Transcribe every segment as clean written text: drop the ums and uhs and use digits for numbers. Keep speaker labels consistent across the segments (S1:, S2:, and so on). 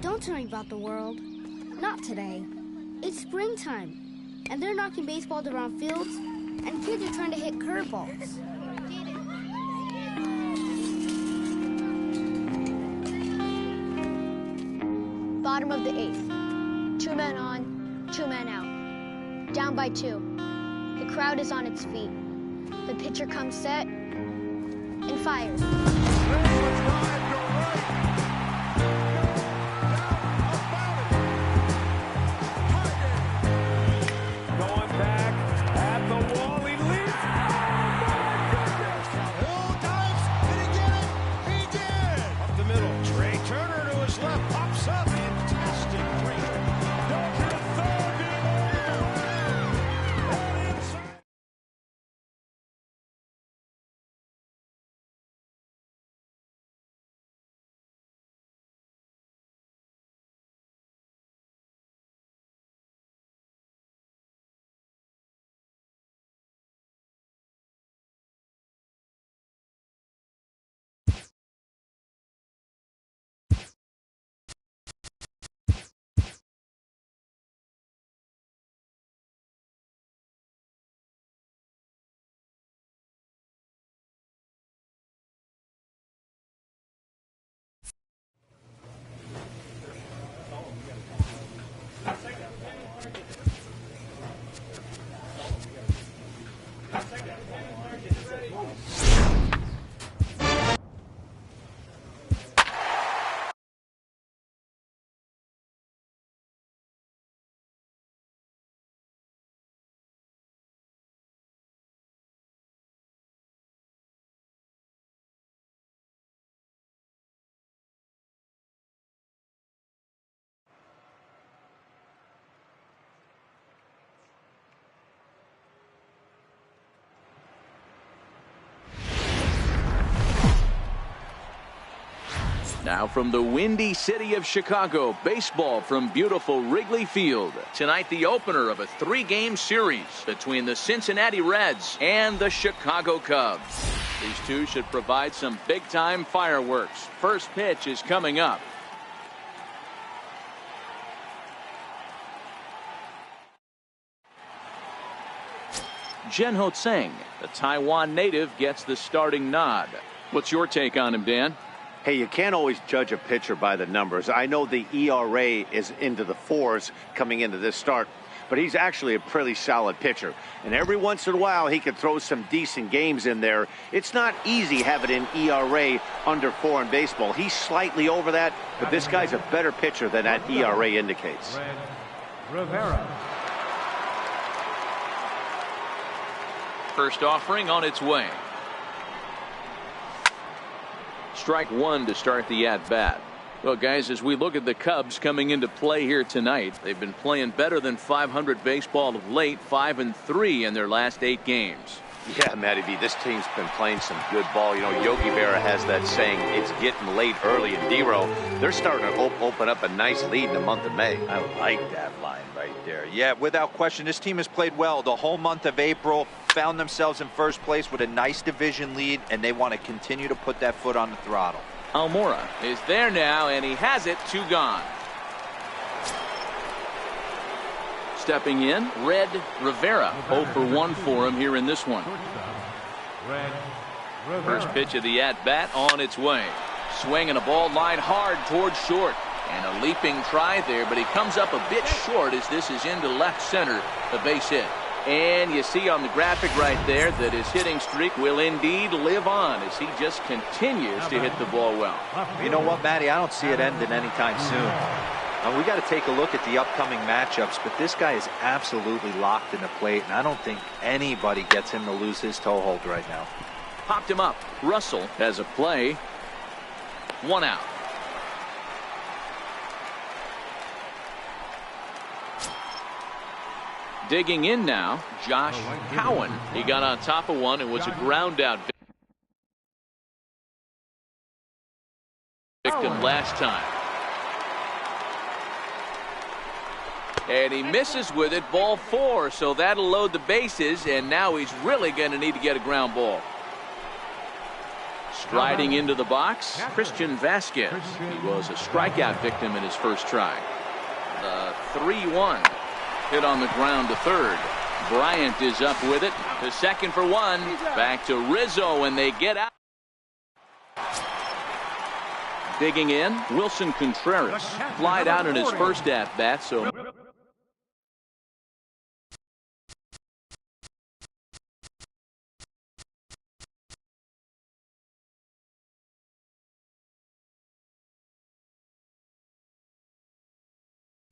S1: Don't tell me about the world. Not today. It's springtime, and they're knocking baseballs around fields, and kids are trying to hit curveballs.
S2: Bottom of the 8th. 2 men on, 2 men out. Down by 2. The crowd is on its feet. The pitcher comes set and fires.
S3: Now from the windy city of Chicago, baseball from beautiful Wrigley Field. Tonight, the opener of a 3-game series between the Cincinnati Reds and the Chicago Cubs. These two should provide some big-time fireworks. First pitch is coming up. Jen-Ho Tseng, the Taiwan native, gets the starting nod. What's your take on him, Dan?
S4: Hey, you can't always judge a pitcher by the numbers. I know the ERA is into the 4s coming into this start, but he's actually a pretty solid pitcher. And every once in a while, he can throw some decent games in there. It's not easy having an ERA under 4 in baseball. He's slightly over that, but this guy's a better pitcher than that ERA indicates.
S5: Rivera.
S3: First offering on its way. Strike 1 to start the at-bat. Well, guys, as we look at the Cubs coming into play here tonight, they've been playing better than .500 baseball of late, 5-3 in their last 8 games.
S4: Yeah, Matty B, this team's been playing some good ball. You know, Yogi Berra has that saying, it's getting late early in D-Row. They're starting to open up a nice lead in the month of May.
S6: I like that line right there. Yeah, without question, this team has played well the whole month of April, found themselves in first place with a nice division lead, and they want to continue to put that foot on the throttle.
S3: Almora is there now, and he has it. 2 gone. Stepping in, Red Rivera. 0 for 1 for him here in this one. First pitch of the at-bat on its way. Swinging a ball line hard towards short. And a leaping try there, but he comes up a bit short as this is into left center, a base hit. And you see on the graphic right there that his hitting streak will indeed live on as he just continues to hit the ball well.
S6: You know what, Matty? I don't see it ending anytime soon. We got to take a look at the upcoming matchups, but this guy is absolutely locked in the plate, and I don't think anybody gets him to lose his toehold right now.
S3: Popped him up. Russell has a play. 1 out. Digging in now, Josh Cowan. He got on top of one. It was a ground out victim last time. And he misses with it, ball 4, so that'll load the bases, and now he's really going to need to get a ground ball. Striding into the box, Christian Vasquez. He was a strikeout victim in his first try. The 3-1 hit on the ground to third. Bryant is up with it to second for one. Back to Rizzo, and they get out. Digging in, Wilson Contreras flied out in his first at-bat, so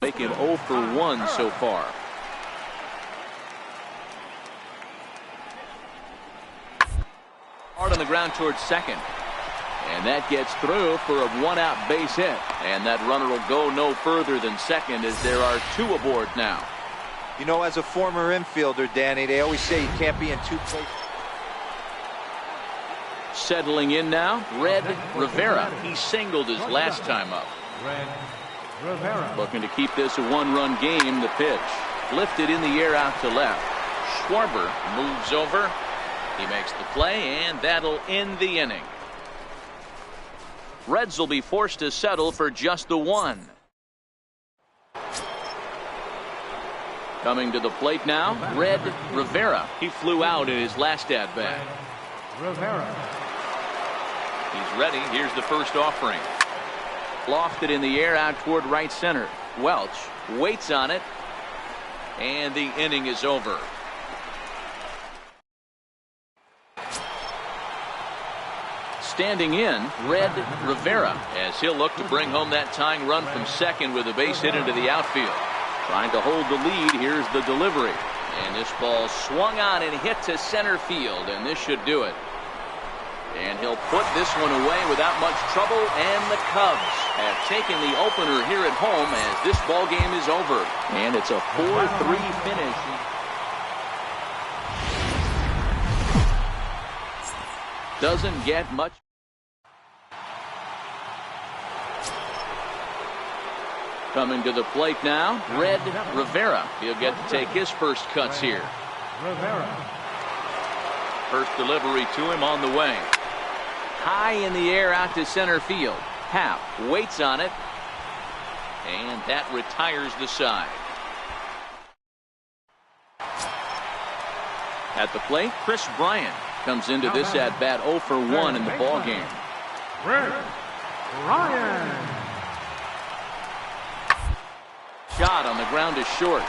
S3: make him 0 for 1 so far. Hard on the ground towards second. And that gets through for a one-out base hit. And that runner will go no further than second as there are two aboard now.
S6: You know, as a former infielder, Danny, they always say you can't be in two places.
S3: Settling in now, Red Rivera. He singled his last time up.
S5: Red Rivera.
S3: Looking to keep this a one-run game. The pitch lifted in the air out to left. Schwarber moves over. He makes the play, and that'll end the inning. Reds will be forced to settle for just the one. Coming to the plate now, Red Rivera. He flew out in his last at-bat.
S5: Rivera.
S3: He's ready. Here's the first offering. Lofted in the air out toward right center. Welch waits on it, and the inning is over. Standing in, Red Rivera, as he'll look to bring home that tying run from second with a base hit into the outfield. Trying to hold the lead. Here's the delivery. And this ball swung on and hit to center field, and this should do it. And he'll put this one away without much trouble, and the Cubs have taken the opener here at home as this ball game is over. And it's a 4-3 finish. Doesn't get much. Coming to the plate now, Red Rivera. He'll get to take his first cuts here.
S5: Rivera.
S3: First delivery to him on the way. High in the air out to center field. Happ waits on it, and that retires the side. At the plate, Chris Bryant comes into this at-bat 0 for 1 in the ballgame.
S5: Red Ryan.
S3: Shot on the ground is short.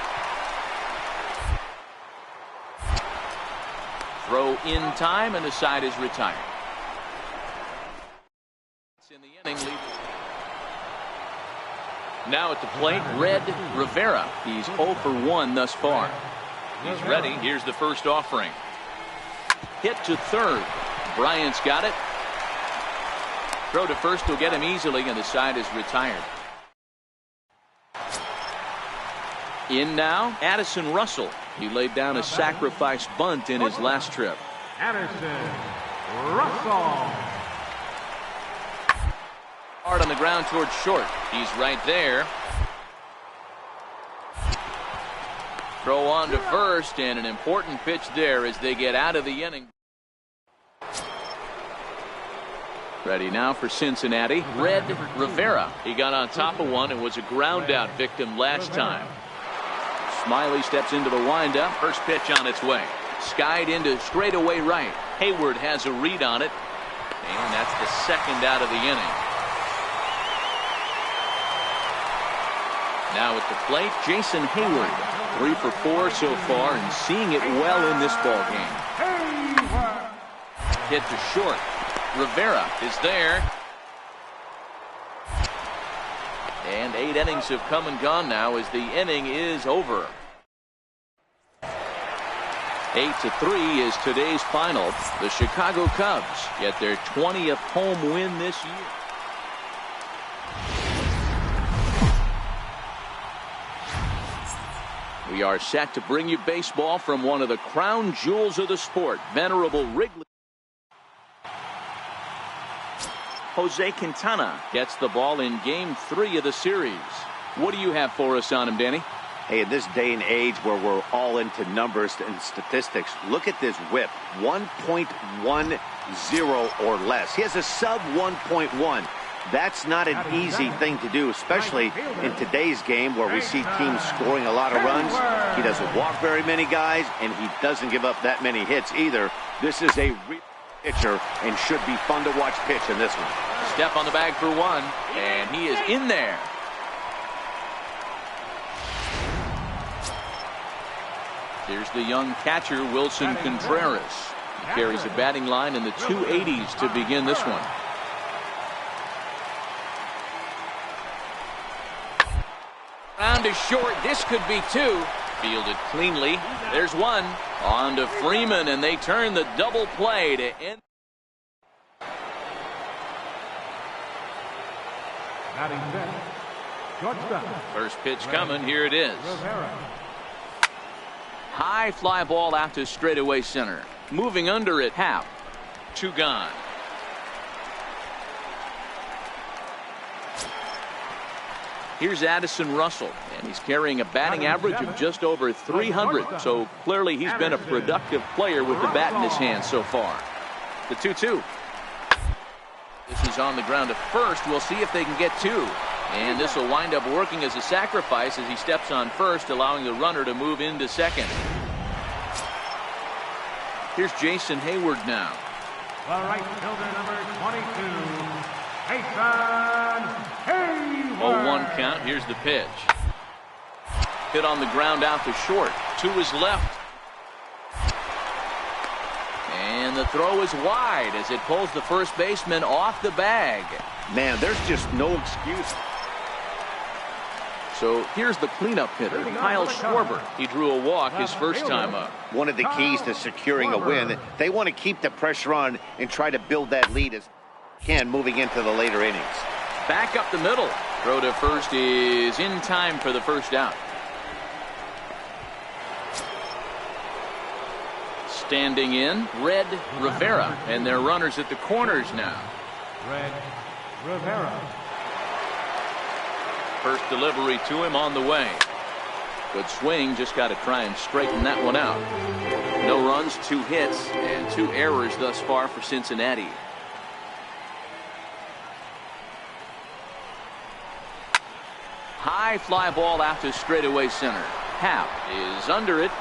S3: Throw in time, and the side is retired. It's in the inning. Now at the plate, Red Rivera. He's 0 for 1 thus far. He's ready. Here's the first offering. Hit to third. Bryant's got it. Throw to first will get him easily, and the side is retired. In now, Addison Russell. He laid down a sacrifice bunt in his last trip.
S5: Addison Russell.
S3: Hard on the ground towards short. He's right there. Throw on to first, and an important pitch there as they get out of the inning. Ready now for Cincinnati, Red Rivera. He got on top of one and was a ground out victim last time. Smiley steps into the windup. First pitch on its way. Skied into straightaway right. Hayward has a read on it, and that's the second out of the inning. Now at the plate, Jason Hayward. 3 for 4 so far, and seeing it well in this ball game. Hit to short. Rivera is there. And 8 innings have come and gone now as the inning is over. 8-3 is today's final. The Chicago Cubs get their 20th home win this year. We are set to bring you baseball from one of the crown jewels of the sport, venerable Wrigley. Jose Quintana gets the ball in Game 3 of the series. What do you have for us on him, Danny?
S4: Hey, in this day and age where we're all into numbers and statistics, look at this whip. 1.1 0 or less. He has a sub 1.1. That's not an easy thing to do, especially in today's game where we see teams scoring a lot of runs. He doesn't walk very many guys, and he doesn't give up that many hits either. This is a real pitcher and should be fun to watch pitch in this one.
S3: Step on the bag for one, and he is in there. Here's the young catcher, Wilson Contreras. He carries a batting line in the 280s to begin this one. Round is short. This could be two. Fielded cleanly. There's one. On to Freeman, and they turn the double play to end. First pitch coming. Here it is. High fly ball out to straightaway center. Moving under it, Happ. 2 gone. Here's Addison Russell, and he's carrying a batting average of just over 300. So clearly he's been a productive player with the bat in his hand so far. The 2-2. This is on the ground at first. We'll see if they can get 2. And this will wind up working as a sacrifice as he steps on first, allowing the runner to move into second. Here's Jason Hayward now.
S5: The right fielder, number 22, Jason Hayward.
S3: 0-1 count. Here's the pitch. Hit on the ground out to short. To his left. And the throw is wide as it pulls the first baseman off the bag.
S4: Man, there's just no excuse.
S3: So here's the cleanup hitter, Kyle Schwarber. He drew a walk his first time up.
S4: One of the keys to securing a win, they want to keep the pressure on and try to build that lead as they can moving into the later innings.
S3: Back up the middle. Throw to first is in time for the first out. Standing in, Red Rivera, and their runners at the corners now.
S5: Red Rivera.
S3: First delivery to him on the way. Good swing, just got to try and straighten that one out. No runs, 2 hits, and 2 errors thus far for Cincinnati. High fly ball out to straightaway center. Happ is under it.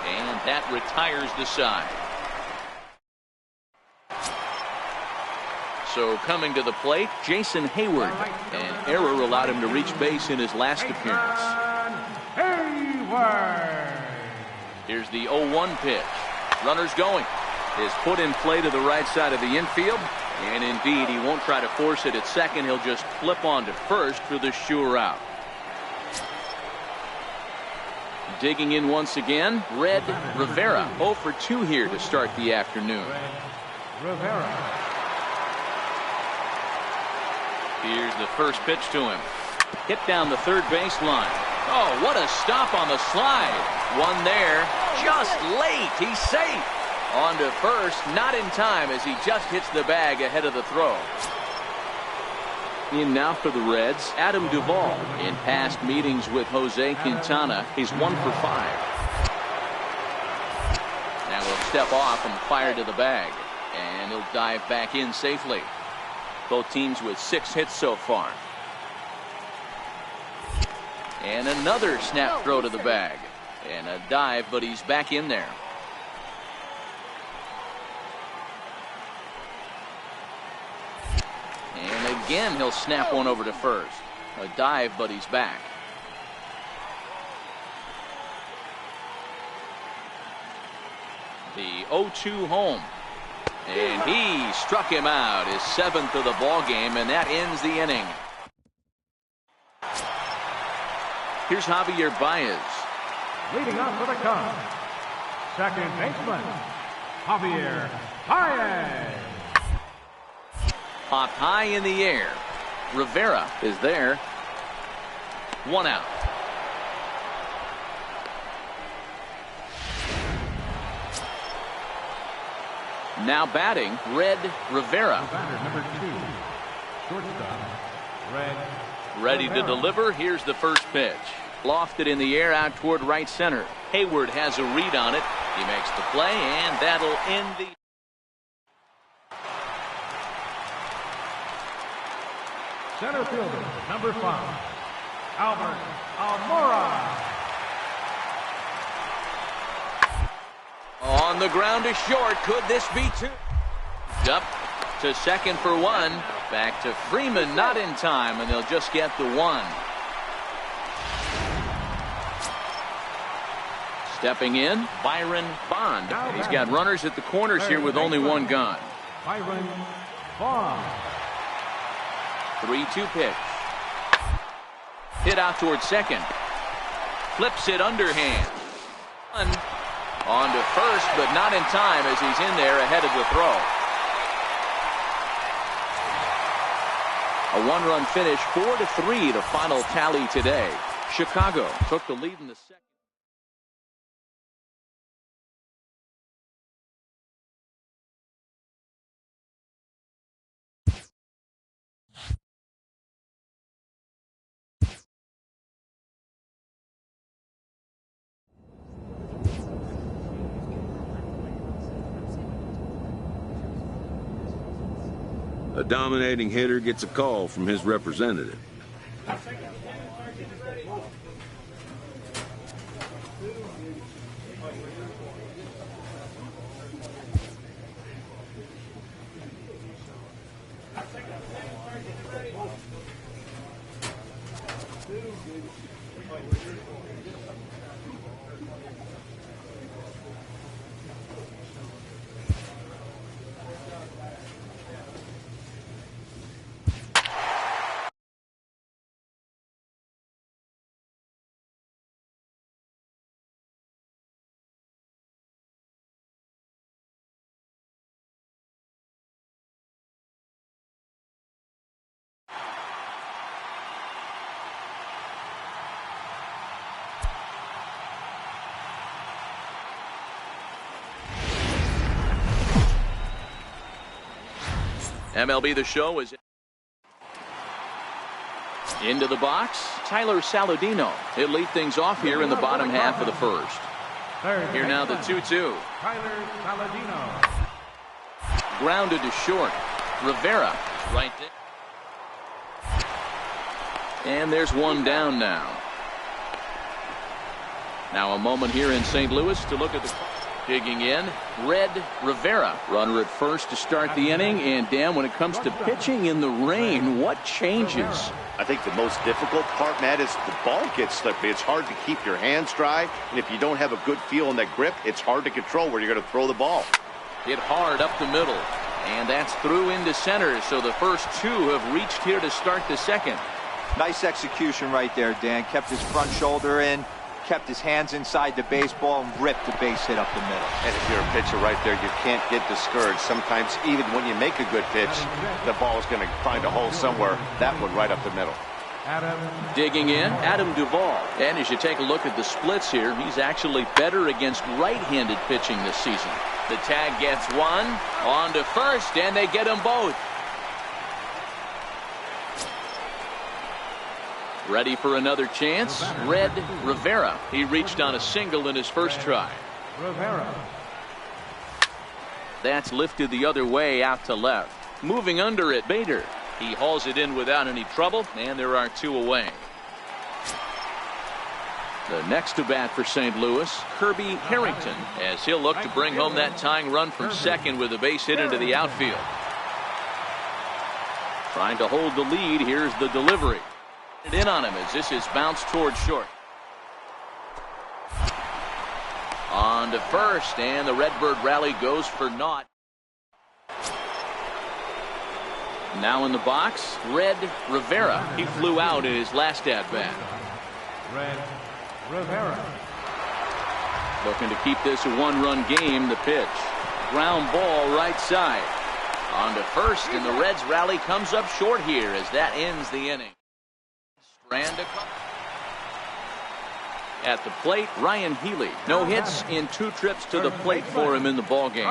S3: And that retires the side. So coming to the plate, Jason Hayward. An error allowed him to reach base in his last appearance.
S5: Hayward.
S3: Here's the 0-1 pitch. Runners going. Is put in play to the right side of the infield. And indeed, he won't try to force it at second. He'll just flip on to first for the sure out. Digging in once again, Red Rivera. 0 for 2 here to start the afternoon.
S5: Rivera.
S3: Here's the first pitch to him. Hit down the third baseline. Oh, what a stop on the slide. One there, just late. He's safe. On to first, not in time as he just hits the bag ahead of the throw. In now for the Reds, Adam Duvall. In past meetings with Jose Quintana, he's 1 for 5. Now he'll step off and fire to the bag. And he'll dive back in safely. Both teams with 6 hits so far. And another snap throw to the bag. And a dive, but he's back in there. And again, he'll snap one over to first. A dive, but he's back. The 0-2 home. And he struck him out, his 7th of the ball game, and that ends the inning. Here's Javier Baez.
S5: Leading up for the Cubs, second baseman, Javier Baez.
S3: Popped high in the air. Rivera is there. 1 out. Now batting, Red Rivera.
S5: Batter number 2, shortstop, Red.
S3: Ready to deliver. Here's the first pitch. Lofted in the air out toward right center. Hayward has a read on it. He makes the play, and that'll end the
S5: Center fielder, number 5, Albert Almora.
S3: On the ground to short. Could this be 2? Up to second for 1. Back to Freeman, not in time, and they'll just get the 1. Stepping in, Byron Bond. He's got runners at the corners here with only 1 gun.
S5: Byron Bond.
S3: 3-2 pitch. Hit out towards second. Flips it underhand. On to first, but not in time as he's in there ahead of the throw. A 1-run finish, 4-3, the final tally today. Chicago took the lead in the second.
S7: A dominating hitter gets a call from his representative.
S3: MLB The Show is into the box. Tyler Saladino. He'll lead things off here in the bottom half of the first. Here now the 2-2.
S5: Tyler Saladino.
S3: Grounded to short. Rivera right there. And there's 1 down now. Now a moment here in St. Louis to look at the... Digging in, Red Rivera. Runner at first to start the inning. And Dan, when it comes to pitching in the rain, what changes?
S4: I think the most difficult part, Matt, is the ball gets slippery. It's hard to keep your hands dry. And if you don't have a good feel in that grip, it's hard to control where you're going to throw the ball.
S3: Hit hard up the middle. And that's through into center. So the first 2 have reached here to start the second.
S6: Nice execution right there, Dan. Kept his front shoulder in, kept his hands inside the baseball, and ripped the base hit up the middle.
S4: And if you're a pitcher right there, you can't get discouraged. Sometimes even when you make a good pitch, the ball is going to find a hole somewhere. That one right up the middle.
S3: Digging in, Adam Duvall. And as you take a look at the splits here, he's actually better against right-handed pitching this season. The tag gets 1, on to first, and they get them both. Ready for another chance, Red Rivera. He reached on a single in his first try.
S5: Rivera.
S3: That's lifted the other way out to left. Moving under it, Bader. He hauls it in without any trouble, and there are 2 away. The next to bat for St. Louis, Kirby Harrington, as he'll look to bring home that tying run from second with a base hit into the outfield. Trying to hold the lead, here's the delivery. In on him as this is bounced towards short. On to first, and the Redbird rally goes for naught. Now in the box, Red Rivera. He flew out in his last at-bat.
S5: Red Rivera.
S3: Looking to keep this a 1-run game. The pitch. Ground ball right side. On to first, and the Reds rally comes up short here as that ends the inning. At the plate, Ryan Healy. No hits in 2 trips to the plate for him in the ball game.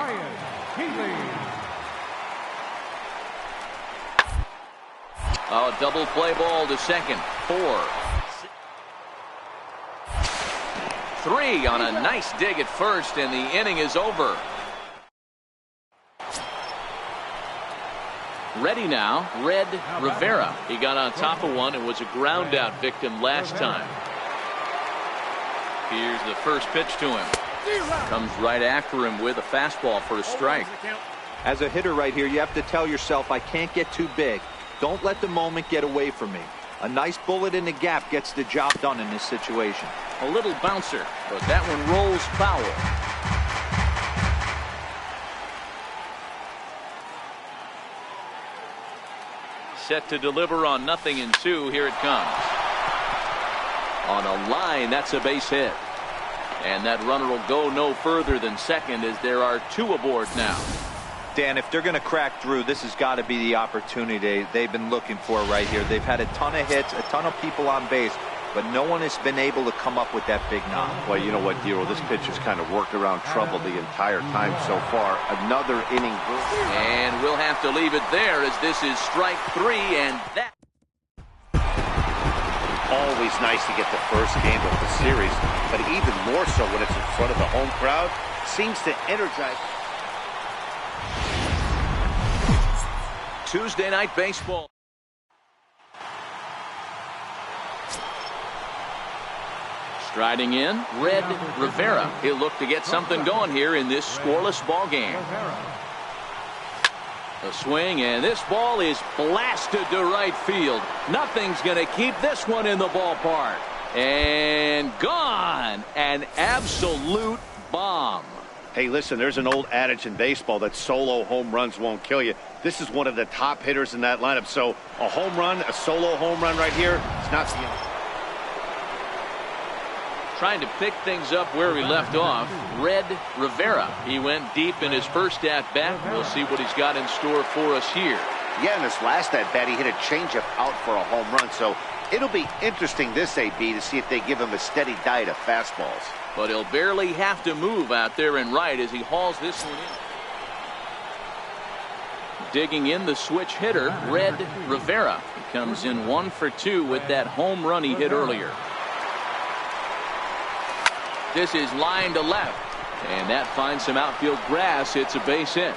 S3: A double play ball to second. 4. 3 on a nice dig at first, and the inning is over. Ready now, Red Rivera. He got on top of one and was a ground out victim last time. Here's the first pitch to him. Comes right after him with a fastball for a strike.
S6: As a hitter right here, you have to tell yourself, I can't get too big. Don't let the moment get away from me. A nice bullet in the gap gets the job done in this situation.
S3: A little bouncer, but that one rolls foul. Set to deliver on 0-2. Here it comes. On a line, that's a base hit. And that runner will go no further than second as there are 2 aboard now.
S6: Dan, if they're going to crack through, this has got to be the opportunity they've been looking for right here. They've had a ton of hits, a ton of people on base, but no one has been able to come up with that big knock.
S4: Well, you know what, Dero, this pitch has kind of worked around trouble the entire time so far. Another inning.
S3: And we'll have to leave it there as this is strike 3, and that.
S4: Always nice to get the first game of the series, but even more so when it's in front of the home crowd. Seems to energize.
S3: Tuesday night baseball. Striding in, Red Rivera. He'll look to get something going here in this scoreless ball game. A swing, and this ball is blasted to right field. Nothing's going to keep this one in the ballpark. And gone. An absolute bomb.
S4: Hey, listen, there's an old adage in baseball that solo home runs won't kill you. This is one of the top hitters in that lineup. So a home run, a solo home run right here, it's not the end.
S3: Trying to pick things up where we left off, Red Rivera. He went deep in his first at-bat. We'll see what he's got in store for us here.
S4: Yeah, in his last at-bat, he hit a changeup out for a home run. So it'll be interesting this AB to see if they give him a steady diet of fastballs.
S3: But he'll barely have to move out there and right as he hauls this one in. Digging in the switch hitter, Red Rivera. He comes in 1 for 2 with that home run he hit earlier. This is line to left, and that finds some outfield grass. It's a base hit.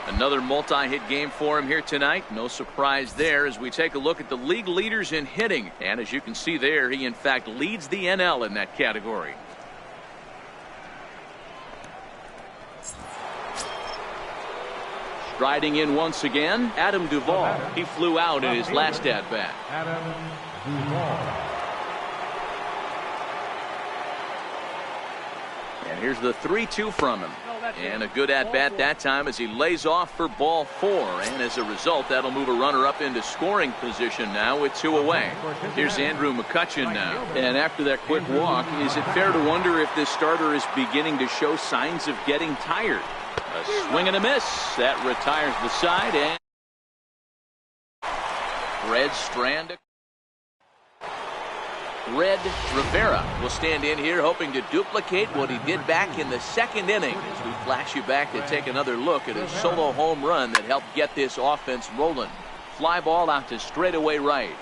S3: Another multi-hit game for him here tonight. No surprise there as we take a look at the league leaders in hitting. And as you can see there, he in fact leads the NL in that category. Striding in once again, Adam Duvall. He flew out in his last at-bat.
S5: Adam Duvall.
S3: And here's the 3-2 from him. And a good at-bat that time as he lays off for ball 4. And as a result, that'll move a runner up into scoring position now with 2 away. Here's Andrew McCutchen now. And after that quick walk, is it fair to wonder if this starter is beginning to show signs of getting tired? A swing and a miss. That retires the side. And Red Strand. Red Rivera will stand in here hoping to duplicate what he did back in the second inning as we flash you back to take another look at his solo home run that helped get this offense rolling. Fly ball out to straightaway right.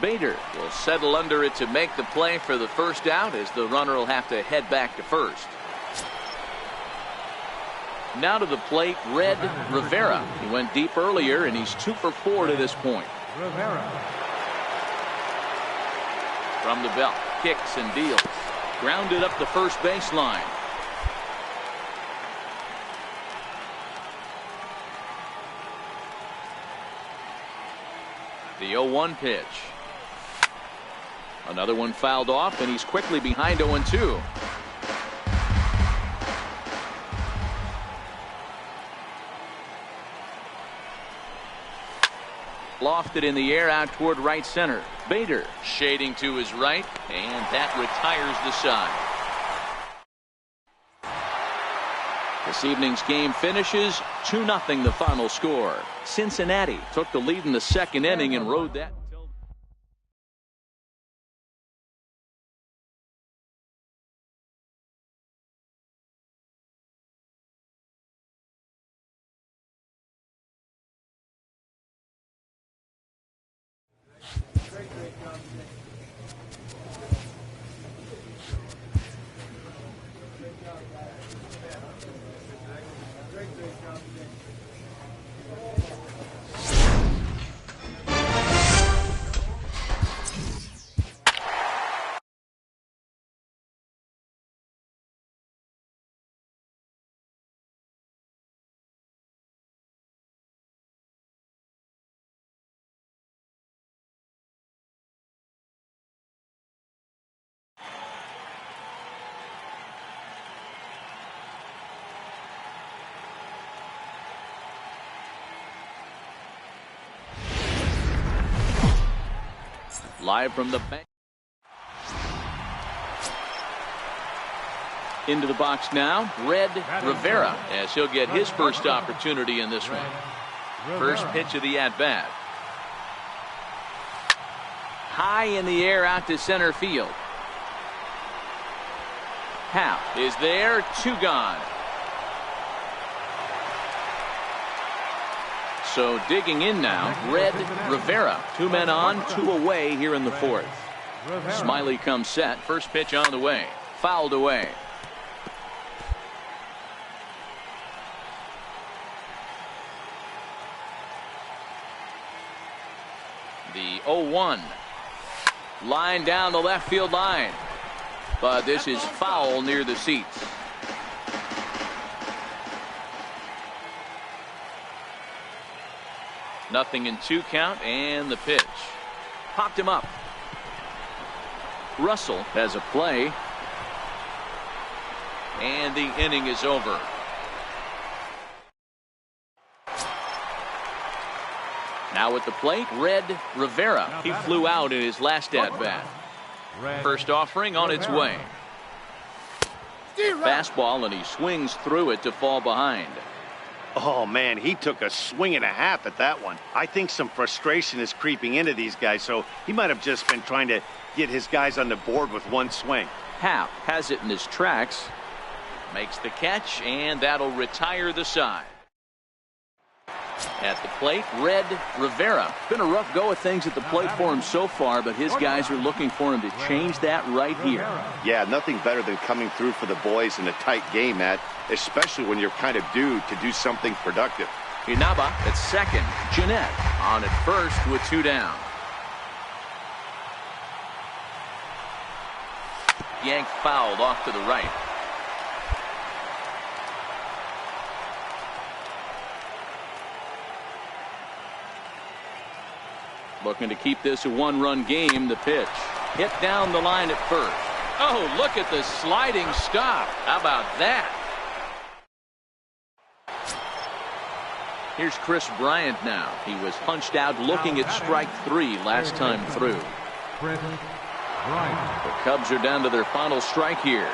S3: Bader will settle under it to make the play for the first out as the runner will have to head back to first. Now to the plate, Red Rivera. He went deep earlier and he's 2 for 4 to this point.
S5: Rivera.
S3: From the belt, kicks and deals. Grounded up the first baseline. The 0-1 pitch. Another one fouled off, and he's quickly behind 0-2. Lofted in the air out toward right center. Bader shading to his right, and that retires the side. This evening's game finishes 2-0 the final score. Cincinnati took the lead in the second inning and rode that. live from the bank. Into the box now, Red Rivera, as he'll get his first opportunity in this one. First pitch of the at-bat. High in the air out to center field. Half is there, 2 gone. So digging in now, Red Rivera. 2 men on, 2 away here in the 4th. Smiley comes set. First pitch on the way. Fouled away. The 0-1. Line down the left field line. But this is foul near the seats. Nothing in 2 count, and the pitch. Popped him up. Russell has a play. And the inning is over. Now at the plate, Red Rivera. He flew out in his last at-bat. First offering on its way. Fastball, and he swings through it to fall behind.
S4: Oh, man, he took a swing and a half at that one. I think some frustration is creeping into these guys, so he might have just been trying to get his guys on the board with one swing.
S3: Happ has it in his tracks. Makes the catch, and that'll retire the side. At the plate, Red Rivera. Been a rough go of things at the plate for him so far, but his guys are looking for him to change that right here.
S4: Yeah, nothing better than coming through for the boys in a tight game, Matt, especially when you're kind of due to do something productive.
S3: Inaba at second. Jeanette on at first with 2 down. Yanked fouled off to the right. Looking to keep this a 1-run game. The pitch hit down the line at first. Oh, look at the sliding stop. How about that? Here's Chris Bryant now. He was punched out looking at strike 3 last time through. The Cubs are down to their final strike here.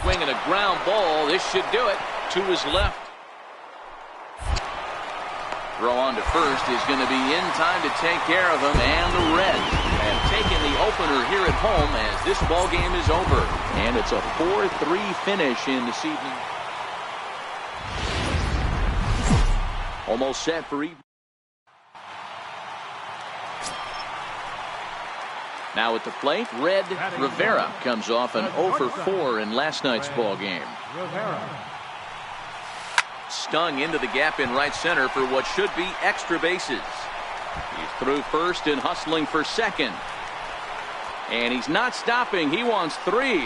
S3: Swinging a ground ball. This should do it. To his left. Throw on to first is going to be in time to take care of him, and the Reds have taken the opener here at home as this ball game is over. And it's a 4-3 finish in this evening. Almost set for evening. Now at the plate, Red Rivera comes off an 0-for-4 in last night's ball game. Stung into the gap in right center for what should be extra bases. He's through first and hustling for second. And he's not stopping. He wants 3.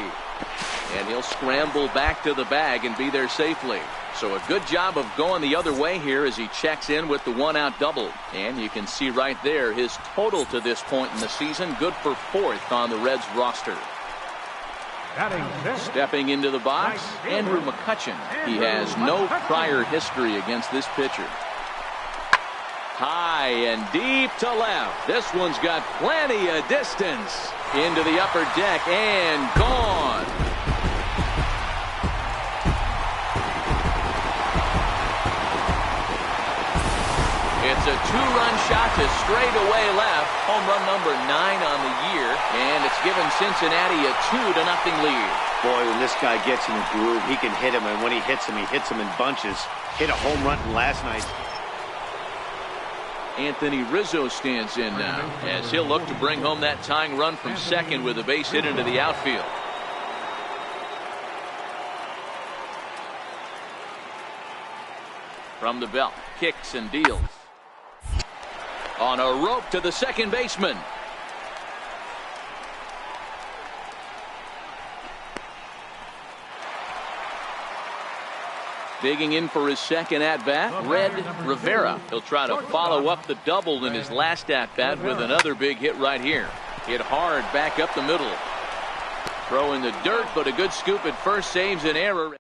S3: And he'll scramble back to the bag and be there safely. So a good job of going the other way here as he checks in with the 1-out double. And you can see right there his total to this point in the season. Good for 4th on the Reds roster. Stepping into the box, Andrew McCutchen. He has no prior history against this pitcher. High and deep to left. This one's got plenty of distance. Into the upper deck and gone. It's a 2-run shot to straightaway left. Home run number 9 on the year. And it's given Cincinnati a 2-0 lead.
S4: Boy, when this guy gets in the groove, he can hit him. And when he hits him in bunches. Hit a home run last night.
S3: Anthony Rizzo stands in now as he'll look to bring home that tying run from second with a base hit into the outfield. From the belt, kicks and deals. On a rope to the second baseman. Digging in for his second at-bat, Red Rivera. He'll try to follow up the double in his last at-bat with another big hit right here. Hit hard back up the middle. Throw in the dirt, but a good scoop at first saves an error.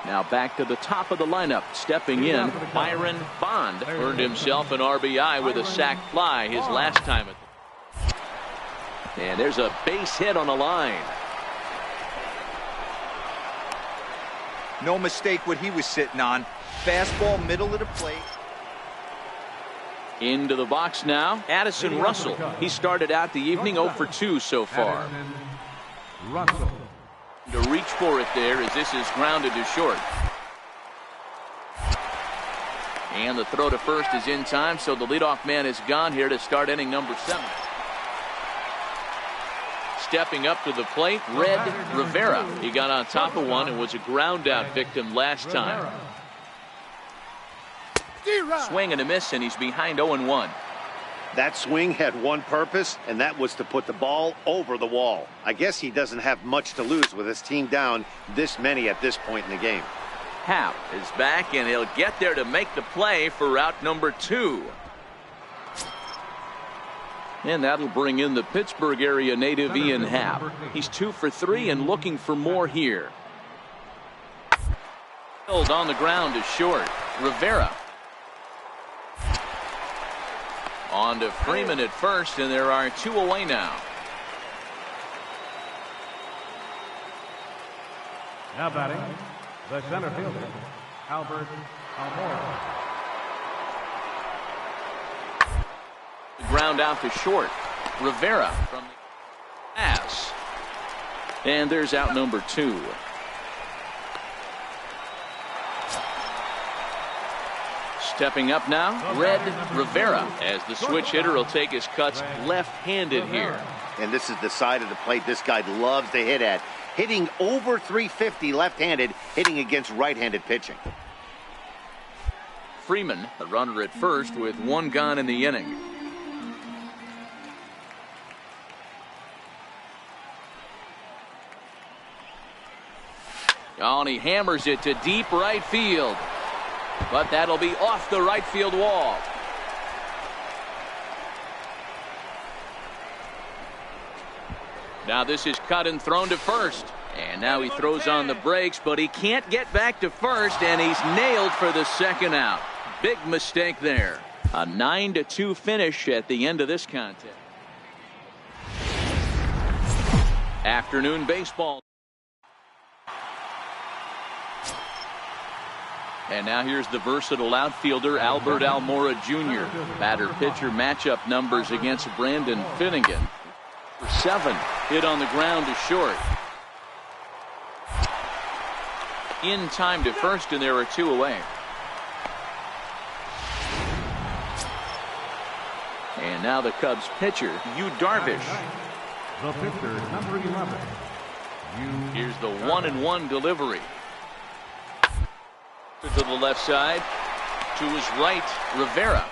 S3: Now back to the top of the lineup. Stepping in, Byron Bond earned himself an RBI with a sac fly his last time. And there's a base hit on the line.
S6: No mistake what he was sitting on. Fastball, middle of the plate.
S3: Into the box now, Addison Russell. He started out the evening 0 for 2 so far.
S5: Russell.
S3: To reach for it there as this is grounded to short. And the throw to first is in time, so the leadoff man is gone here to start inning number 7. Stepping up to the plate, Red Rivera. He got on top of one and was a ground out victim last time. Swing and a miss, and he's behind 0-1.
S4: That swing had one purpose, and that was to put the ball over the wall. I guess he doesn't have much to lose with his team down this many at this point in the game.
S3: Happ is back, and he'll get there to make the play for route number 2. And that'll bring in the Pittsburgh area native Ian Happ. He's 2 for 3 and looking for more here. Held on the ground is short. Rivera. On to Freeman at first, and there are 2 away now.
S5: Now batting, the center fielder, Albert Almora.
S3: Ground out to short. Rivera from the pass. And there's out number 2. Stepping up now, Red Rivera, as the switch hitter will take his cuts left-handed here.
S4: And this is the side of the plate this guy loves to hit at. Hitting over 350 left-handed, hitting against right-handed pitching.
S3: Freeman, the runner at first with 1 gone in the inning. Oh, and he hammers it to deep right field. But that'll be off the right field wall. Now this is cut and thrown to first. And now he throws on the brakes, but he can't get back to first, and he's nailed for the second out. Big mistake there. A 9-2 finish at the end of this contest. Afternoon baseball. And now here's the versatile outfielder Albert Almora Jr. Batter-pitcher matchup numbers against Brandon Finnegan. 7 hit on the ground to short. In time to first, and there are 2 away. And now the Cubs pitcher, Yu Darvish.
S5: The pitcher, number 11.
S3: Here's the 1-1 delivery. To the left side, to his right, Rivera.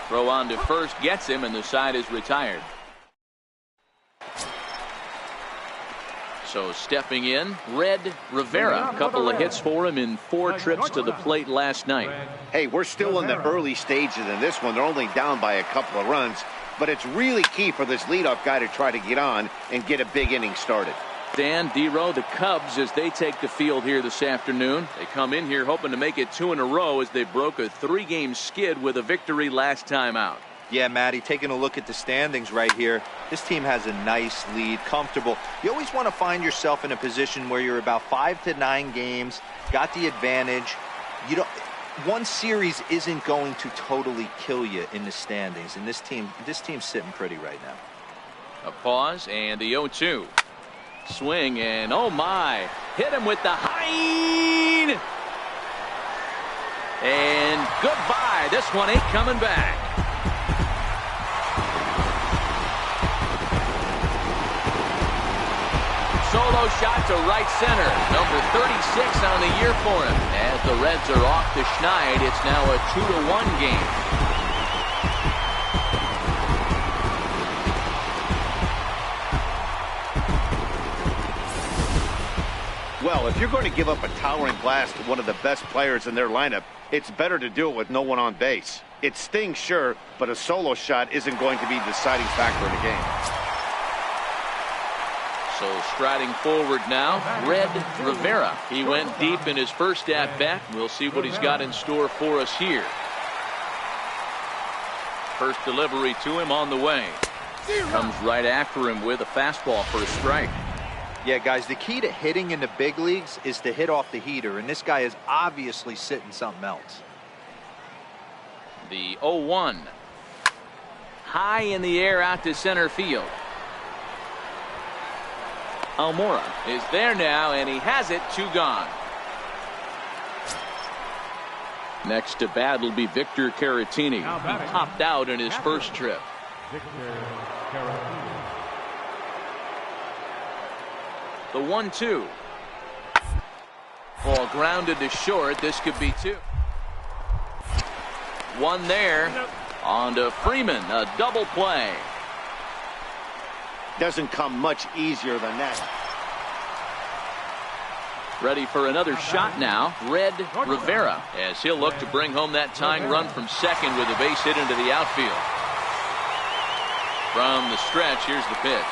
S3: Throw on to first, gets him, and the side is retired. So stepping in, Red Rivera. A couple of hits for him in 4 trips to the plate last night.
S4: Hey, we're still in the early stages in this one. They're only down by a couple of runs, but it's really key for this leadoff guy to try to get on and get a big inning started.
S3: Dan Dero, the Cubs, as they take the field here this afternoon. They come in here hoping to make it 2 in a row as they broke a 3-game skid with a victory last time out.
S6: Yeah, Matty, taking a look at the standings right here, this team has a nice lead, comfortable. You always want to find yourself in a position where you're about 5 to 9 games, got the advantage. You don't. One series isn't going to totally kill you in the standings, and this team's sitting pretty right now.
S3: A pause and the 0-2. Swing, and oh my, hit him with the high, and goodbye. This one ain't coming back. Solo shot to right center. Number 36 on the year for him. As the Reds are off to Schneid, it's now a 2-1 game.
S4: Well, if you're going to give up a towering blast to one of the best players in their lineup, it's better to do it with no one on base. It stings, sure, but a solo shot isn't going to be the deciding factor in the game.
S3: So striding forward now, Red Rivera. He went deep in his first at-bat. We'll see what he's got in store for us here. First delivery to him on the way. Comes right after him with a fastball for a strike.
S6: Yeah, guys, the key to hitting in the big leagues is to hit off the heater, and this guy is obviously sitting something else.
S3: The 0-1. High in the air out to center field. Almora is there now, and he has it. 2 gone. Next to bat will be Victor Caratini. He popped out in his first trip. The 1-2. Ball grounded to short. This could be 2. One there. On to Freeman. A double play.
S4: Doesn't come much easier than that.
S3: Ready for another shot now, Red Rivera, as he'll look to bring home that tying run from second with a base hit into the outfield. From the stretch, here's the pitch.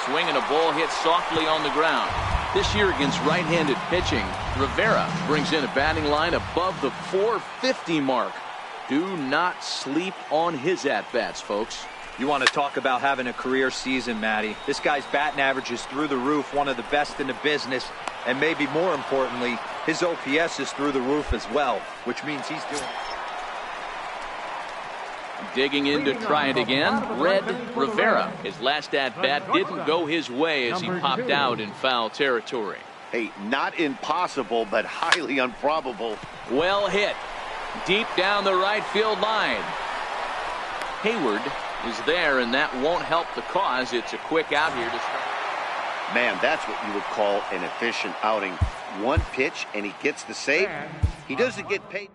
S3: Swinging a ball hit softly on the ground. This year against right-handed pitching, Rivera brings in a batting line above the 450 mark. Do not sleep on his at-bats, folks.
S6: You want to talk about having a career season, Matty. This guy's batting average is through the roof, one of the best in the business, and maybe more importantly, his OPS is through the roof as well, which means he's doing it.
S3: Digging in to try it again, Red Rivera. His last at-bat didn't go his way as he popped out in foul territory.
S4: Hey, not impossible, but highly improbable.
S3: Well hit. Deep down the right field line. Hayward is there, and that won't help the cause. It's a quick out here to start.
S4: Man, that's what you would call an efficient outing. One pitch, and he gets the save. He doesn't get paid.